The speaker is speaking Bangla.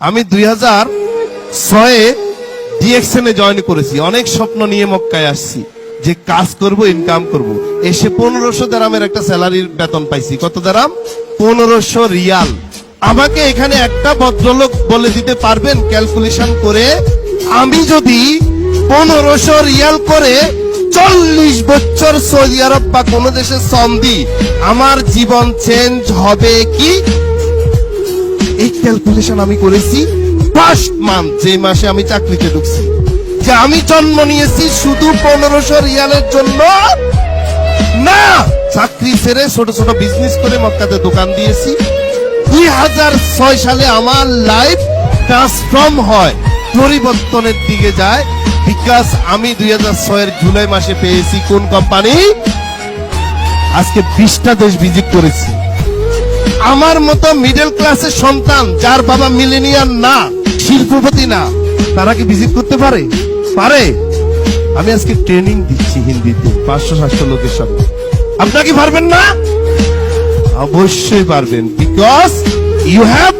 আমি 2006-এ ডিএক্সএনে জয়েন করেছি। অনেক স্বপ্ন নিয়ে মক্কায় আসছি যে কাজ করব, ইনকাম করব। এসে 1500 দিরহামের একটা স্যালারির বেতন পাইছি। কত দিরহাম? 1500 রিয়াল। আমাকে এখানে একটা ভদ্রলোক বলে দিতে পারবেন ক্যালকুলেশন করে, আমি যদি 1500 রিয়াল করে 40 বছর সৌদি আরব বা কোন দেশে শ্রম দিই, আমার জীবন চেঞ্জ হবে কি? এই ক্যালকুলেশন আমি করেছি ফার্স্ট মান্থ, যে মাসে আমি চাকরিতে ঢুকছি, যে আমি জন্ম নিয়েছি শুধু 1500 রিয়ালের জন্য না। চাকরি ছেড়ে ছোট ছোট বিজনেস করে মক্কাতে দোকান দিয়েছি। 2006 সালে আমার লাইফ ট্রান্সফর্ম হয়, পরিবর্তনের দিকে যায়। বিকজ আমি 2006-এর জুলাই মাসে পেয়েছি কোন কোম্পানি? আজকে 20টা দেশ ভিজিট করেছি। আমার মতো মিডল ক্লাসের সন্তান, যার বাবা মিলেনিয়ার না, শিল্পপতি না, তারা কি ভিজিট করতে পারে? পারে? আমি আজকে ট্রেনিং দিচ্ছি হিন্দিতে 500-700 লোকের সামনে। আপনারা কি পারবেন না? অবশ্যই পারবেন, বিকজ ইউ হ্যাভ